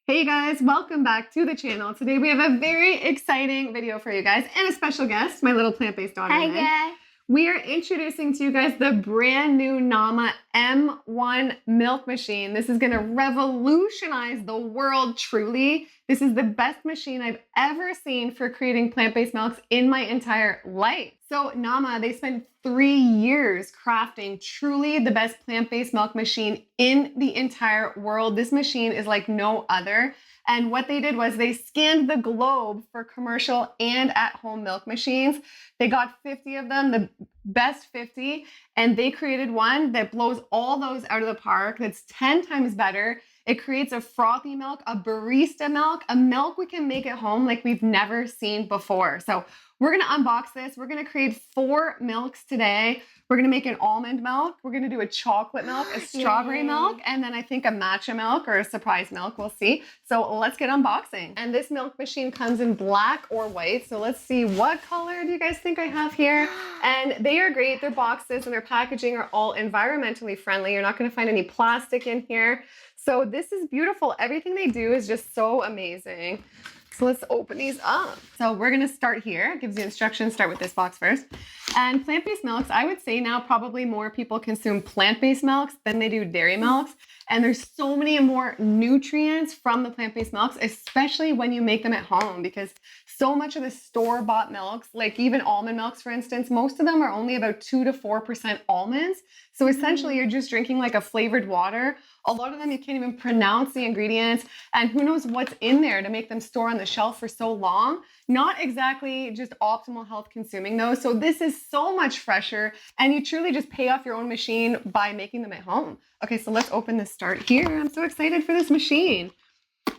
Hey guys, welcome back to the channel. Today we have a very exciting video for you guys and a special guest, my little plant-based daughter. Hi guys. We are introducing to you guys the brand new Nama M1 milk machine. This is gonna revolutionize the world truly. This is the best machine I've ever seen for creating plant-based milks in my entire life. So Nama, they spent 3 years crafting truly the best plant-based milk machine in the entire world. This machine is like no other. And what they did was they scanned the globe for commercial and at-home milk machines. They got 50 of them, the best 50, and they created one that blows all those out of the park. That's 10 times better. It creates a frothy milk, a barista milk, a milk we can make at home like we've never seen before. So we're gonna unbox this. We're gonna create 4 milks today. We're gonna make an almond milk. We're gonna do a chocolate milk, a strawberry milk, and then I think a matcha milk or a surprise milk, we'll see. So let's get unboxing. And this milk machine comes in black or white. So let's see, what color do you guys think I have here? And they are great. Their boxes and their packaging are all environmentally friendly. You're not gonna find any plastic in here. So this is beautiful. Everything they do is just so amazing. So let's open these up. So we're gonna start here. It gives you instructions, start with this box first. And plant-based milks, I would say now probably more people consume plant-based milks than they do dairy milks. And there's so many more nutrients from the plant-based milks, especially when you make them at home, because so much of the store-bought milks, like even almond milks, for instance, most of them are only about 2 to 4% almonds. So essentially you're just drinking like a flavored water. A lot of them, you can't even pronounce the ingredients, and who knows what's in there to make them store on the shelf for so long. Not exactly just optimal health consuming those. So this is so much fresher, and you truly just pay off your own machine by making them at home. Okay, so let's open this start here. I'm so excited for this machine.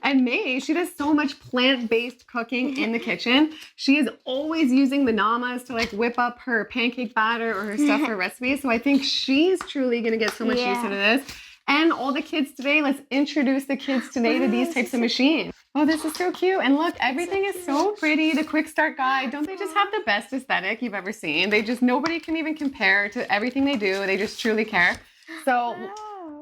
And May, she does so much plant-based cooking in the kitchen. She is always using the Namas to like whip up her pancake batter or her stuff for recipes. So I think she's truly gonna get so much use out of this. And all the kids today, let's introduce the kids today to these types of machines. Oh, this is so cute. And look, everything is so pretty. The quick start guide, don't they just have the best aesthetic you've ever seen? They just, nobody can even compare to everything they do. They just truly care. So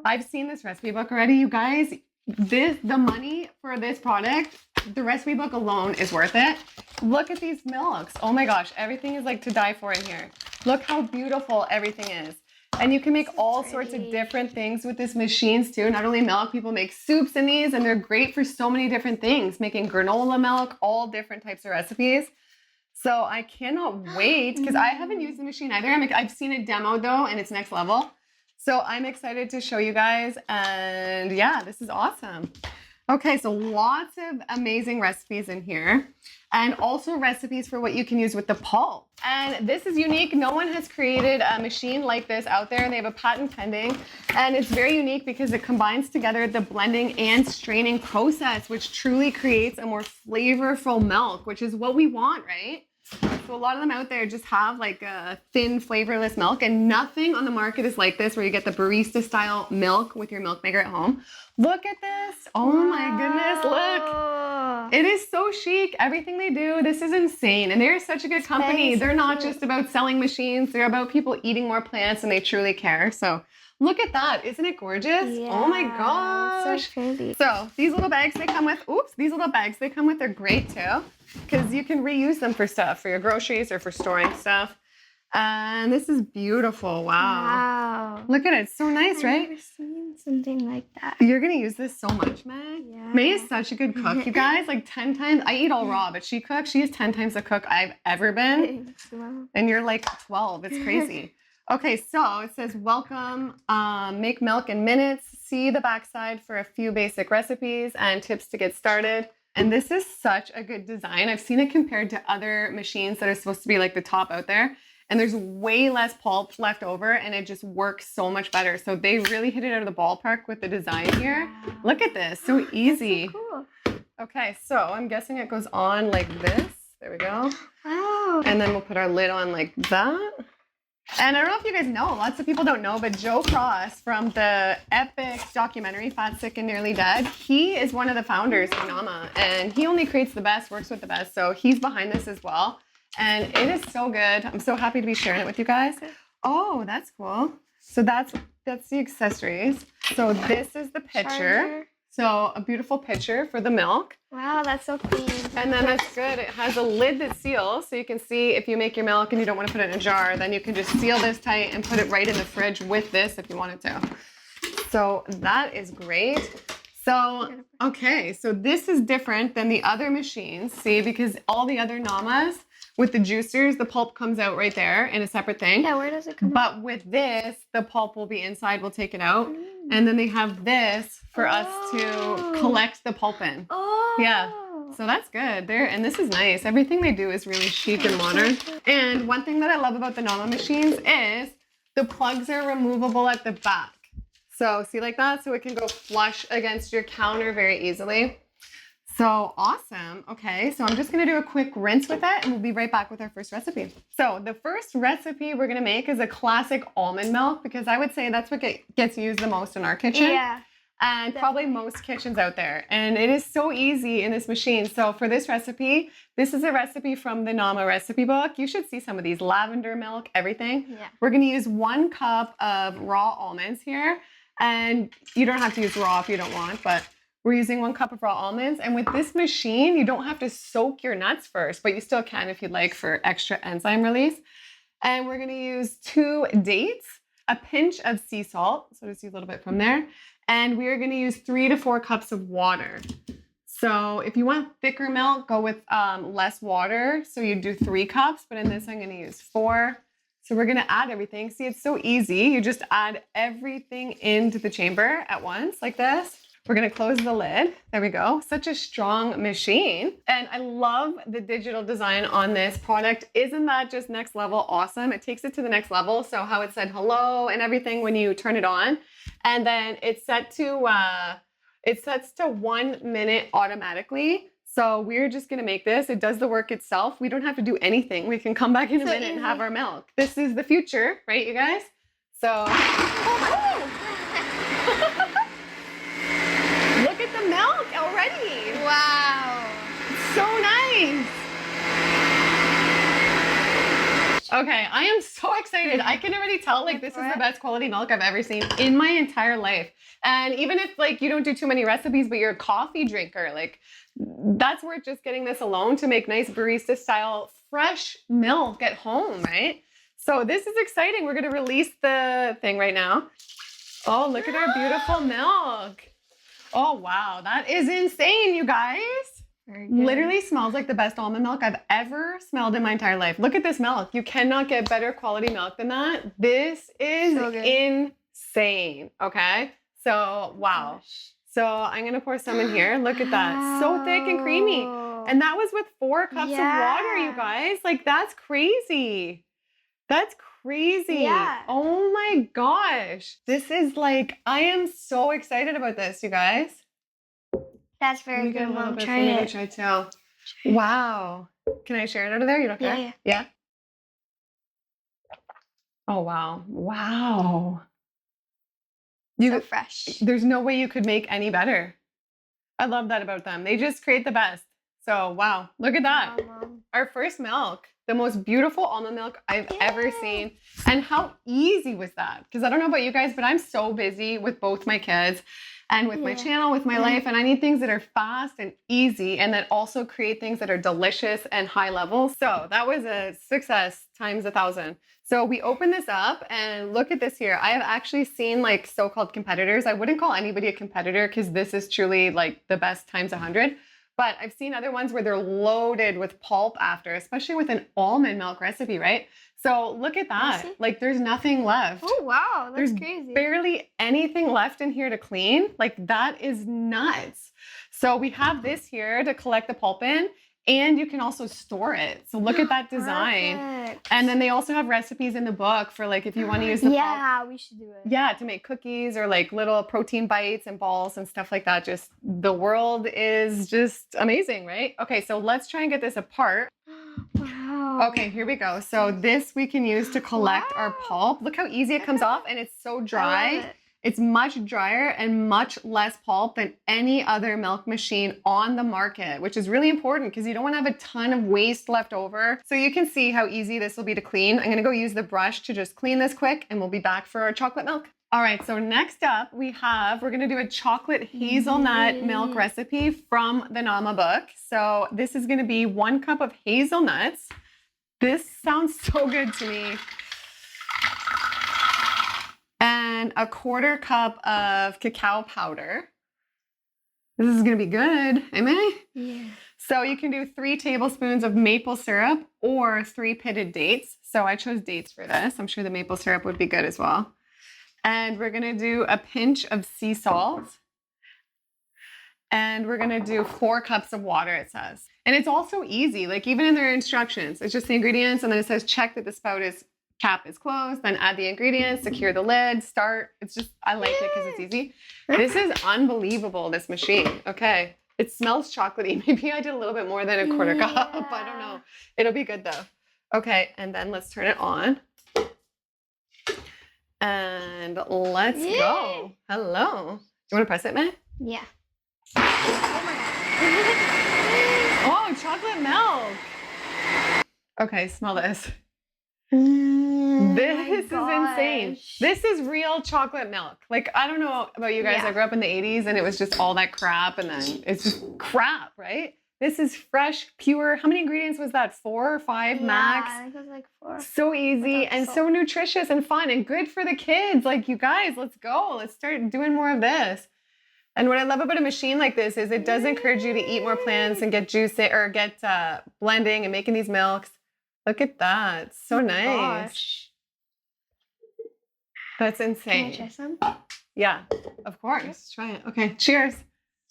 I've seen this recipe book already, you guys. The money for this product, the recipe book alone is worth it. Look at these milks. Oh my gosh, everything is like to die for in here. Look how beautiful everything is. And you can make all sorts of different things with these machines too. Not only milk, people make soups in these, and they're great for so many different things. Making granola milk, all different types of recipes. So I cannot wait, because I haven't used the machine either. I've seen it demoed though, and it's next level. So I'm excited to show you guys, and yeah, this is awesome. Okay, so lots of amazing recipes in here, and also recipes for what you can use with the pulp. And this is unique. No one has created a machine like this out there. They have a patent pending, and it's very unique because it combines together the blending and straining process, which truly creates a more flavorful milk, which is what we want, right? So a lot of them out there just have like a thin, flavorless milk, and nothing on the market is like this, where you get the barista style milk with your milk maker at home. Look at this. Oh my goodness, look. It is so chic. Everything they do, this is insane. And they're such a good company. They're not just about selling machines. They're about people eating more plants, and they truly care. So look at that. Isn't it gorgeous? Yeah, oh my gosh. So pretty. So these little bags they come with, these little bags they come with are great too, because you can reuse them for stuff, for your groceries or for storing stuff. And this is beautiful. Wow. Look at it. It's so nice, right? I've never seen something like that. You're going to use this so much, Meg. Yeah. May is such a good cook, you guys. Like 10 times. I eat all raw, but she cooks. She is 10 times the cook I've ever been. And you're like 12. It's crazy. Okay, so it says, welcome, make milk in minutes. See the backside for a few basic recipes and tips to get started. And this is such a good design. I've seen it compared to other machines that are supposed to be like the top out there. And there's way less pulp left over, and it just works so much better. So they really hit it out of the ballpark with the design here. Wow. Look at this, so easy. So cool. Okay, so I'm guessing it goes on like this. There we go. Wow. And then we'll put our lid on like that. And I don't know if you guys know, lots of people don't know, but Joe Cross from the epic documentary, Fat, Sick, and Nearly Dead, he is one of the founders of Nama, and he only creates the best, works with the best. So he's behind this as well. And it is so good. I'm so happy to be sharing it with you guys. Oh, that's cool. So that's the accessories. So this is the pitcher. So a beautiful picture for the milk. Wow, that's so clean. And then that's good. It has a lid that seals, so you can see if you make your milk and you don't want to put it in a jar, then you can just seal this tight and put it right in the fridge with this if you wanted to. So that is great. So, okay, so this is different than the other machines, see, because all the other Namas with the juicers, the pulp comes out right there in a separate thing. Yeah, where does it come out? But with this, the pulp will be inside, we'll take it out. And then they have this for us to collect the pulp in. Oh. Yeah. So that's good. And this is nice. Everything they do is really chic and modern. And one thing that I love about the Nama machines is the plugs are removable at the back. So see like that? So it can go flush against your counter very easily. So awesome. Okay, so I'm just gonna do a quick rinse with it and we'll be right back with our first recipe. So the first recipe we're gonna make is a classic almond milk because I would say that's what gets used the most in our kitchen. Yeah. And probably most kitchens out there. And it is so easy in this machine. So for this recipe, this is a recipe from the Nama recipe book. You should see some of these, lavender milk, everything. Yeah. We're gonna use 1 cup of raw almonds here. And you don't have to use raw if you don't want, but we're using 1 cup of raw almonds. And with this machine, you don't have to soak your nuts first, but you still can if you'd like for extra enzyme release. And we're gonna use 2 dates, a pinch of sea salt, so just use a little bit from there. And we are gonna use 3 to 4 cups of water. So if you want thicker milk, go with less water. So you do 3 cups, but in this I'm gonna use 4. So we're gonna add everything. See, it's so easy. You just add everything into the chamber at once, like this. We're gonna close the lid. There we go. Such a strong machine. And I love the digital design on this product. Isn't that just next level awesome? It takes it to the next level. So how it said hello and everything when you turn it on. And then it's set to, it sets to 1 minute automatically. So we're just gonna make this. It does the work itself. We don't have to do anything. We can come back in a minute and have our milk. This is the future, right, you guys? So, look at the milk already. Wow. So nice. Okay, I am so excited. I can already tell like this is the best quality milk I've ever seen in my entire life. And even if like you don't do too many recipes, but you're a coffee drinker, like that's worth just getting this alone to make nice barista style fresh milk at home, right? So this is exciting. We're gonna release the thing right now. Oh, look at our beautiful milk. Oh, wow, that is insane, you guys. Literally smells like the best almond milk I've ever smelled in my entire life. Look at this milk. You cannot get better quality milk than that. This is So good. insane, okay? So, wow. So I'm gonna pour some in here. Look at that, so thick and creamy. And that was with 4 cups of water, you guys. Like that's crazy. That's crazy. Yeah. Oh my gosh. This is like, I am so excited about this, you guys. That's very good, Mom. Try Maybe it. try too. Wow. Can I share it out of there? You don't care? Yeah. Oh, wow. Wow. So fresh. There's no way you could make any better. I love that about them. They just create the best. So, wow. Look at that. Wow, Mom. Our first milk. The most beautiful almond milk I've ever seen. And how easy was that? Because I don't know about you guys, but I'm so busy with both my kids and with my channel, with my life, and I need things that are fast and easy and that also create things that are delicious and high level. So that was a success times 1,000. So we open this up and look at this here. I have actually seen like so-called competitors. I wouldn't call anybody a competitor because this is truly like the best times 100. But I've seen other ones where they're loaded with pulp after, especially with an almond milk recipe, right? So look at that. Like there's nothing left. Oh, wow. That's There's crazy. barely anything left in here to clean. Like that is nuts. So we have this here to collect the pulp in, and you can also store it. So look at that design. Perfect. And then they also have recipes in the book for like if you want to use the pulp. Yeah, we should do it. Yeah, to make cookies or like little protein bites and balls and stuff like that. Just the world is just amazing, right? Okay, so let's try and get this apart. Wow. Okay, here we go. So this we can use to collect our pulp. Look how easy it comes off, and it's so I dry. love it. It's much drier and much less pulp than any other milk machine on the market, which is really important because you don't want to have a ton of waste left over. So you can see how easy this will be to clean. I'm going to go use the brush to just clean this quick, and we'll be back for our chocolate milk. All right, so next up we're going to do a chocolate hazelnut milk recipe from the Nama book. So this is going to be 1 cup of hazelnuts. This sounds so good to me. And a 1/4 cup of cacao powder. This is going to be good, amen? Yeah. So you can do 3 tablespoons of maple syrup or 3 pitted dates. So I chose dates for this. I'm sure the maple syrup would be good as well. And we're going to do a pinch of sea salt. And we're going to do 4 cups of water, it says. And it's also easy, like even in their instructions, it's just the ingredients. And then it says check that the cap is closed, then add the ingredients, secure the lid, start. It's just, I like it because it's easy. This is unbelievable, this machine. Okay. It smells chocolatey. Maybe I did a little bit more than a 1/4 cup. I don't know. It'll be good though. Okay. And then let's turn it on. And let's go. Hello. Do you want to press it, man? Yeah. Oh, chocolate milk. Okay, smell this. This is insane. This is real chocolate milk. Like, I don't know about you guys. I grew up in the 80s and it was just all that crap and then it's just crap, right? This is fresh, pure. How many ingredients was that? 4 or 5 max? I think it was like 4. So easy and so nutritious and fun and good for the kids. Like, you guys, let's go. Let's start doing more of this. And what I love about a machine like this is it does encourage you to eat more plants and get juicing or get blending and making these milks. Look at that. So nice. Gosh. That's insane. Can I try some? Yeah, of course. Try it. Okay, cheers.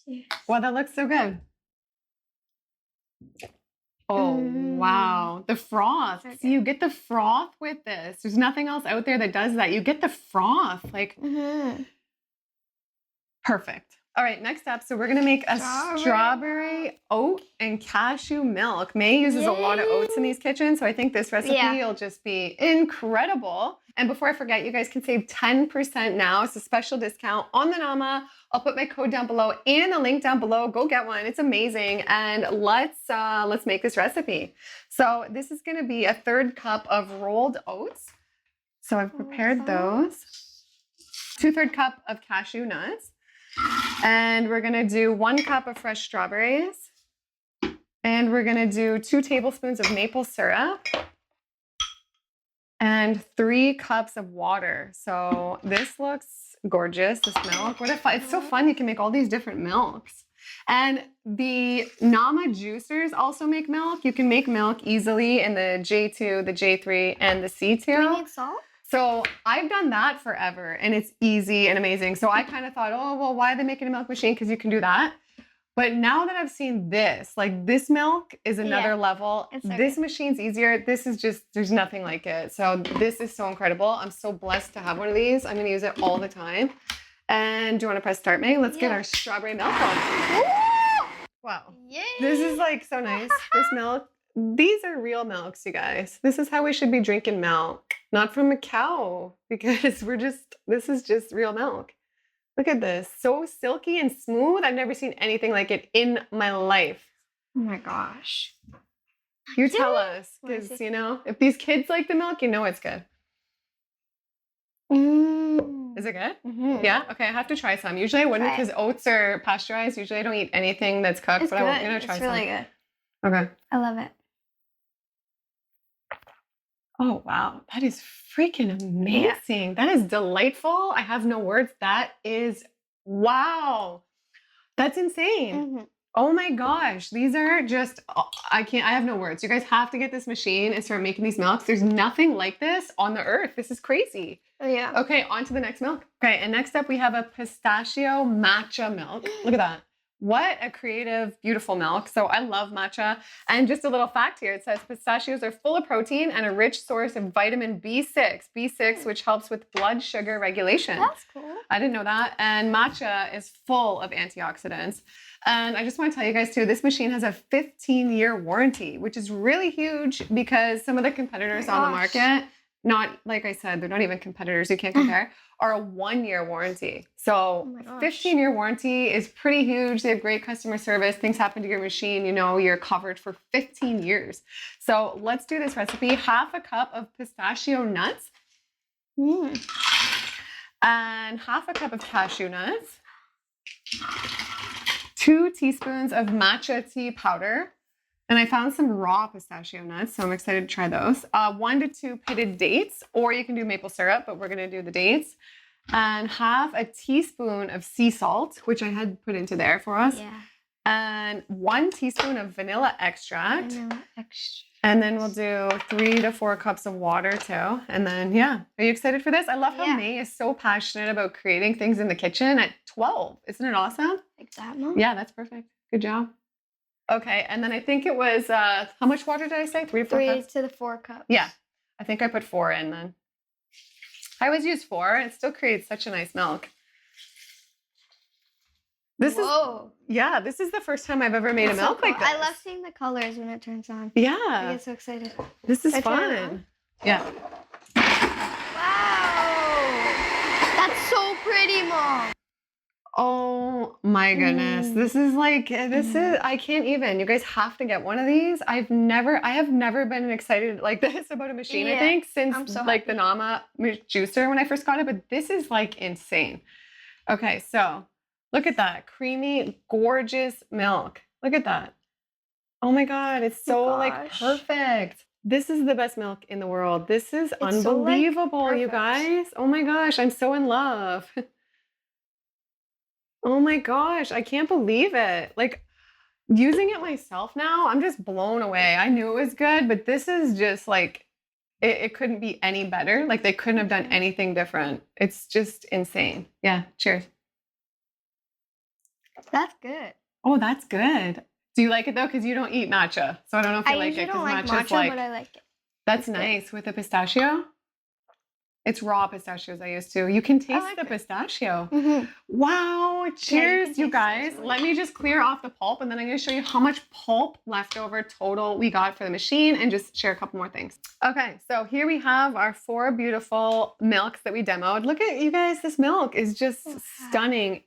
Cheers. Wow, that looks so good. Oh, wow. The froth. Okay. See, you get the froth with this. There's nothing else out there that does that. You get the froth. Like, perfect. All right, next up. So we're going to make a strawberry oat and cashew milk. May uses a lot of oats in these kitchens, so I think this recipe will just be incredible. And before I forget, you guys can save 10% now. It's a special discount on the Nama. I'll put my code down below and a link down below. Go get one. It's amazing. And let's make this recipe. So this is going to be a 1/3 cup of rolled oats. So I've prepared those. 2/3 cup of cashew nuts. And we're going to do 1 cup of fresh strawberries. And we're going to do 2 tablespoons of maple syrup. And 3 cups of water. So this looks gorgeous, this milk. What if it's so fun, you can make all these different milks. And the Nama juicers also make milk. You can make milk easily in the J2, the J3, and the C2. Do we need salt? So I've done that forever and it's easy and amazing. So I kind of thought, oh, well, why are they making a milk machine? Because you can do that. But now that I've seen this, like this milk is another level. This machine's easier. This is just, there's nothing like it. So this is so incredible. I'm so blessed to have one of these. I'm going to use it all the time. And do you want to press start, May? Let's get our strawberry milk on. Wow. Yay. This is like so nice. This milk. These are real milks, you guys. This is how we should be drinking milk. Not from a cow, because this is just real milk. Look at this. So silky and smooth. I've never seen anything like it in my life. Oh my gosh. You tell us, because, you know, if these kids like the milk, you know it's good. Is it good? Yeah? Okay, I have to try some. Usually I wouldn't because oats are pasteurized. Usually I don't eat anything that's cooked, but I'm going to try some. It's really good. Okay. I love it. Oh, wow. That is freaking amazing. That is delightful. I have no words. That is, wow. That's insane. Oh my gosh. These are just, I have no words. You guys have to get this machine and start making these milks. There's nothing like this on the earth. This is crazy. Oh yeah. Okay, on to the next milk. Okay, and next up we have a pistachio matcha milk. Look at that. What a creative, beautiful milk. So I love matcha. And just a little fact here, it says pistachios are full of protein and a rich source of vitamin B6, which helps with blood sugar regulation. That's cool. I didn't know that. And matcha is full of antioxidants. And I just want to tell you guys too, this machine has a 15-year warranty, which is really huge because some of the competitors on the market, not, like I said, they're not even competitors, you can't compare, are a 1-year warranty. So 15-year warranty is pretty huge. They have great customer service. Things happen to your machine, you know, you're covered for 15 years. So let's do this recipe. 1/2 cup of pistachio nuts. and half a cup of cashew nuts, 2 teaspoons of matcha tea powder, and I found some raw pistachio nuts, so I'm excited to try those. 1 to 2 pitted dates, or you can do maple syrup, but we're gonna do the dates. And half a teaspoon of sea salt, which I had put into there for us. Yeah. And 1 teaspoon of vanilla extract. Vanilla extract. And then we'll do 3 to 4 cups of water too. And then, yeah. Are you excited for this? I love how Yeah. May is so passionate about creating things in the kitchen at 12. Isn't it awesome? Like that, Mom? Yeah, that's perfect. Good job. Okay, and then I think it was, how much water did I say? 3 to 4 3 cups? to the 4 cups. Yeah, I think I put 4 in then. I always use 4. It still creates such a nice milk. This Whoa. this is the first time I've ever made a That's so milk like cool. this. I love seeing the colors when it turns on. I Yeah, get so excited. this is Can I turn it fun. on? Yeah. Wow. That's so pretty, Mom. Oh my goodness. This is like, I can't even. You guys have to get one of these. I have never been excited like this about a machine, I Yeah, think, since I'm so like the Nama juicer when I first got it, but this is like insane. Okay, so look at that. Creamy, gorgeous milk. Look at that. Oh my God, it's so like gosh. perfect. This is the best milk in the world. This is It's so, like, unbelievable, you perfect. guys. Oh my gosh, I'm so in love. Oh my gosh, I can't believe it. Like using it myself now, I'm just blown away. I knew it was good, but this is just like, it couldn't be any better. Like they couldn't have done anything different. It's just insane. Yeah, cheers. That's good. Oh, that's good. Do you like it though? Because you don't eat matcha. So I don't know if you I like usually it. don't Because like matcha's matcha, like, but I like it. that's good. nice with the pistachio. It's raw pistachios I used to. You can taste like the it. pistachio. Mm-hmm. Wow, cheers, taste you it. guys. It's really Let me just clear off the pulp and then I'm going to show you how much pulp leftover total we got for the machine and just share a couple more things. Okay, so here we have our 4 beautiful milks that we demoed. Look at you guys, this milk is just Wow. stunning.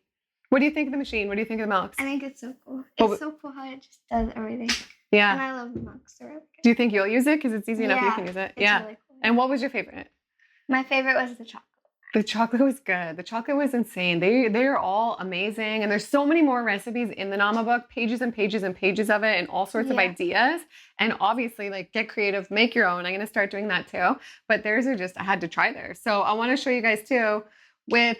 What do you think of the machine? What do you think of the milks? I think it's so cool. Oh, It's so cool how it just does everything. And Yeah. I love the milks. They're really good. Do you think you'll use it? Because it's easy enough you Yeah, can use it. It's Yeah. really cool. And what was your favorite? My favorite was the chocolate. The chocolate was good. The chocolate was insane. They're all amazing. And there's so many more recipes in the Nama book, pages and pages and pages of it and all sorts of Yeah. ideas. And obviously like get creative, make your own. I'm going to start doing that too. But theirs are just, I had to try theirs. So I want to show you guys too. With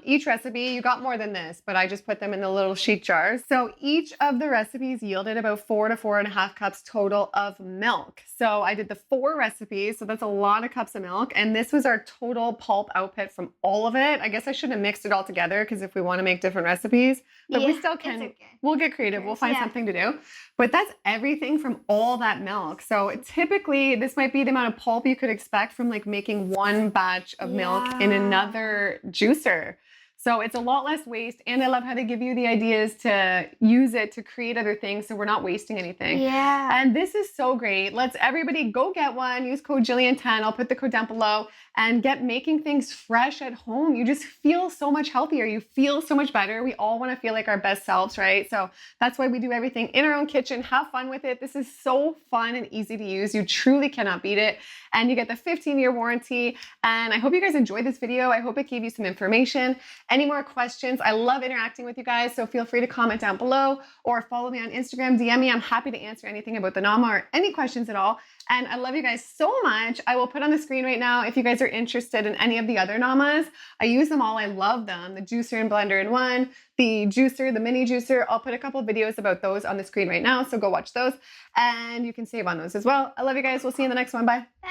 each recipe, you got more than this, but I just put them in the little sheet jars. So each of the recipes yielded about 4 to 4.5 cups total of milk. So I did the 4 recipes, so that's a lot of cups of milk. And this was our total pulp output from all of it. I guess I shouldn't have mixed it all together because if we want to make different recipes, but we Yeah, still it's can. okay. We'll get creative. We'll find Yeah. something to do. But that's everything from all that milk. So typically this might be the amount of pulp you could expect from like making one batch of milk in Yeah. another juicer. So it's a lot less waste. And I love how they give you the ideas to use it to create other things so we're not wasting anything. Yeah. And this is so great. Let's everybody go get one. Use code Gillian10. I'll put the code down below and get making things fresh at home. You just feel so much healthier. You feel so much better. We all want to feel like our best selves, right? So that's why we do everything in our own kitchen. Have fun with it. This is so fun and easy to use. You truly cannot beat it. And you get the 15-year warranty. And I hope you guys enjoyed this video. I hope it gave you some information. Any more questions? I love interacting with you guys. So feel free to comment down below or follow me on Instagram, DM me. I'm happy to answer anything about the Nama or any questions at all. And I love you guys so much. I will put on the screen right now if you guys are interested in any of the other Namas. I use them all. I love them. The juicer and blender in one, the juicer, the mini juicer. I'll put a couple of videos about those on the screen right now. So go watch those and you can save on those as well. I love you guys. We'll see you in the next one. Bye. Bye.